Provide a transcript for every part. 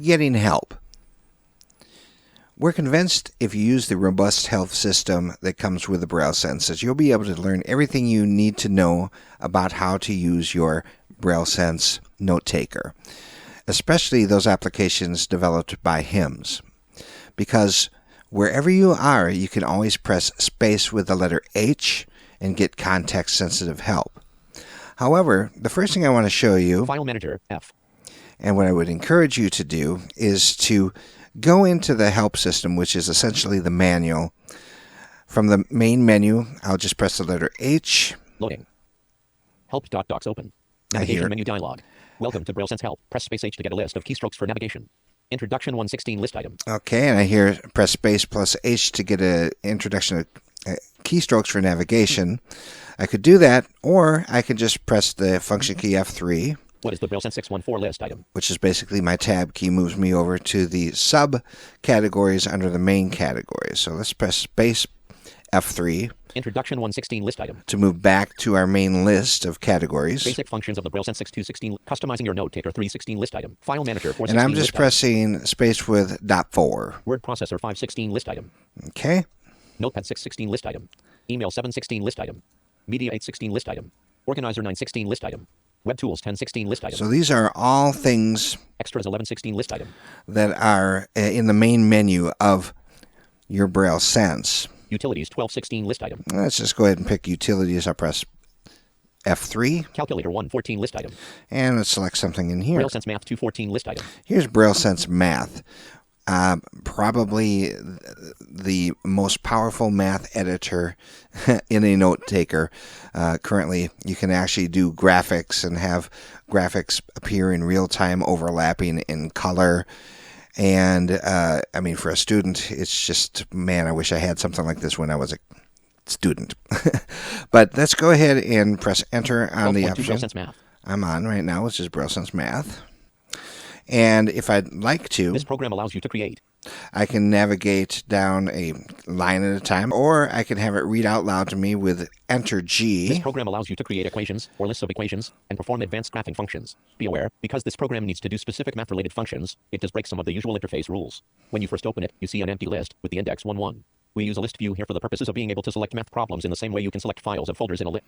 getting help. We're convinced if you use the robust help system that comes with the BrailleSense that you'll be able to learn everything you need to know about how to use your BrailleSense note taker, especially those applications developed by HIMS. Because wherever you are, you can always press space with the letter H and get context-sensitive help. However, the first thing I want to show you, File Manager, F. And what I would encourage you to do is to go into the help system, which is essentially the manual. From the main menu, I'll just press the letter H. Loading. Help.docs open. Navigation menu dialog. Welcome to BrailleSense Help. Press space H to get a list of keystrokes for navigation. Introduction 116 list item. Okay, and I hear press space plus H to get an introduction of keystrokes for navigation. I could do that, or I could just press the function key F3. What is the BrailleSense 614 list item? Which is basically my tab key, moves me over to the subcategories under the main categories. So let's press space F3. Introduction 116 list item. To move back to our main list of categories. Basic functions of the BrailleSense 6216. Customizing your note taker 316 list item. File Manager 416 And I'm just pressing space with .4. Word Processor 516 list item. Okay. Notepad 616 list item. Email 716 list item. Media 816 list item. Organizer 916 list item. Web Tools 1016 list item. So these are all things Extras 1116 list item. that are in the main menu of your BrailleSense. Utilities 1216 list item. Let's just go ahead and pick Utilities. I'll press F3. Calculator 114 list item. And let's select something in here. BrailleSense Math 214 list item. Here's BrailleSense Math. Probably the most powerful math editor in a note taker. Currently, you can actually do graphics and have graphics appear in real time, overlapping in color. And I mean, for a student, it's just, man, I wish I had something like this when I was a student. But let's go ahead and press enter on the option I'm on right now, which is BrailleSense Math. And if I'd like to, this program allows you to create. I can navigate down a line at a time, or I can have it read out loud to me with Enter G. This program allows you to create equations or lists of equations and perform advanced graphing functions. Be aware, because this program needs to do specific math-related functions, it does break some of the usual interface rules. When you first open it, you see an empty list with the index 11. We use a list view here for the purposes of being able to select math problems in the same way you can select files and folders in a list.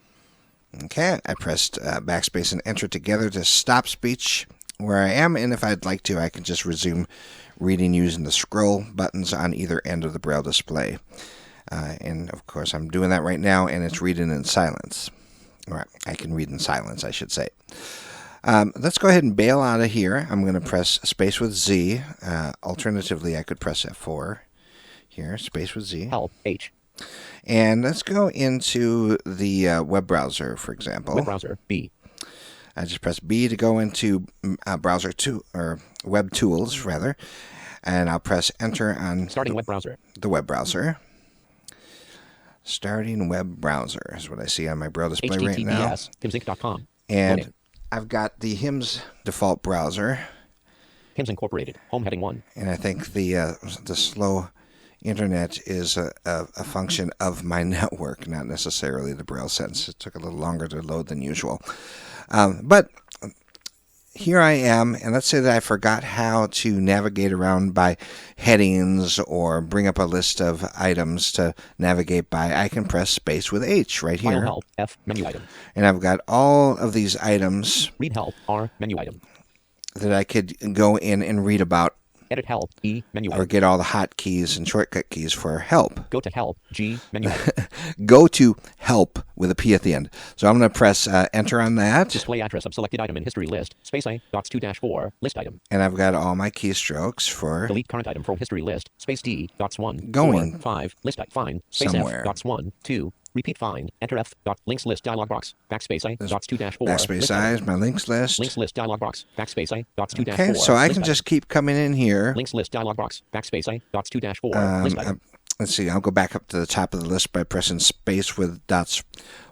Okay, I pressed backspace and enter together to stop speech where I am, and if I'd like to, I can just resume reading using the scroll buttons on either end of the Braille display. And of course, I'm doing that right now, and it's reading in silence. Or I can read in silence, I should say. Let's go ahead and bail out of here. I'm going to press space with Z. Alternatively, I could press F4 here, space with Z. Help, H. And let's go into the web browser, for example. Web browser, B. I just press B to go into browser 2 or web tools rather, and I'll press enter on starting web browser. The web browser. Starting web browser is what I see on my Braille display right now. HTTPS, and I've got the HIMS default browser. HIMS Incorporated, home heading 1. And I think the slow internet is a function of my network, not necessarily the BrailleSense. It took a little longer to load than usual. But here I am, and let's say that I forgot how to navigate around by headings or bring up a list of items to navigate by. I can press space with H right here. File help, F, menu item. And I've got all of these items. Read help, R, menu item. That I could go in and read about. Edit help, E, menu item. Or get all the hotkeys and shortcut keys for help. Go to help, G, menu item. Go to help with a P at the end. So I'm going to press enter on that. Display address of selected item in history list. Space A, docs 2-4, list item. And I've got all my keystrokes for delete current item from history list. Space D, docs 1, going 4, 5, list item, find. Space somewhere. F, docs 1, 2. Repeat find. Enter F. Links list dialog box. Backspace A. Dots 2-4. Backspace I is my links list. Links list dialog box. Backspace A. Dots 2-4. Okay, so I can just keep coming in here. Links list dialog box. Backspace A. Dots 2-4. List item. Let's see. I'll go back up to the top of the list by pressing space with dots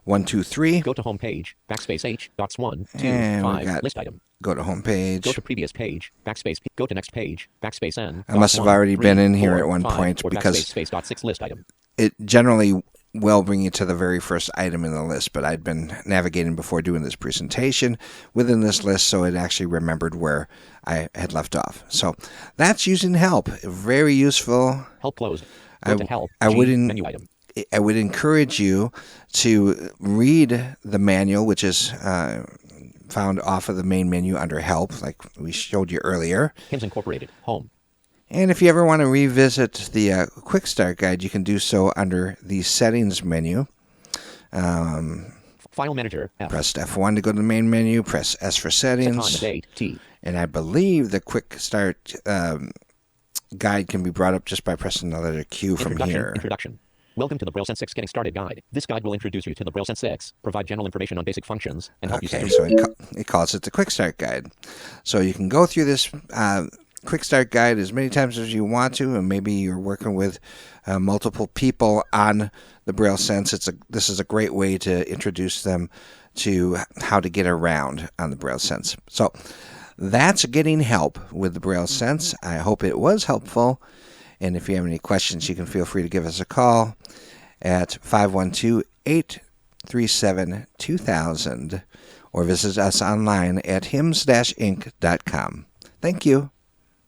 1, 2, 3. Go to home page. Backspace H. Dots 1, 2, and 5. List item. Go to home page. Go to previous page. Backspace P. Go to next page. Backspace N. I must have already been in here at one point or because backspace space dot 6 list item. It generally well bring you to the very first item in the list, but I'd been navigating before doing this presentation within this list, so it actually remembered where I had left off. So that's using help. Very useful. Help closed. Go to help. I menu item. I would encourage you to read the manual, which is found off of the main menu under Help, like we showed you earlier. HIMS Incorporated. Home. And if you ever want to revisit the Quick Start Guide, you can do so under the Settings menu. File Manager. F. Press F1 to go to the main menu. Press S for Settings. Set time, date, T. And I believe the Quick Start Guide can be brought up just by pressing the letter Q from here. Introduction. Welcome to the BrailleSense 6 Getting Started Guide. This guide will introduce you to the BrailleSense 6, provide general information on basic functions, and help you set so it calls it the Quick Start Guide. So you can go through this Quick Start Guide as many times as you want to, and maybe you're working with multiple people on the BrailleSense. This is a great way to introduce them to how to get around on the BrailleSense. So that's getting help with the BrailleSense. I hope it was helpful. And if you have any questions, you can feel free to give us a call at 512-837-2000 or visit us online at hims-inc.com. Thank you.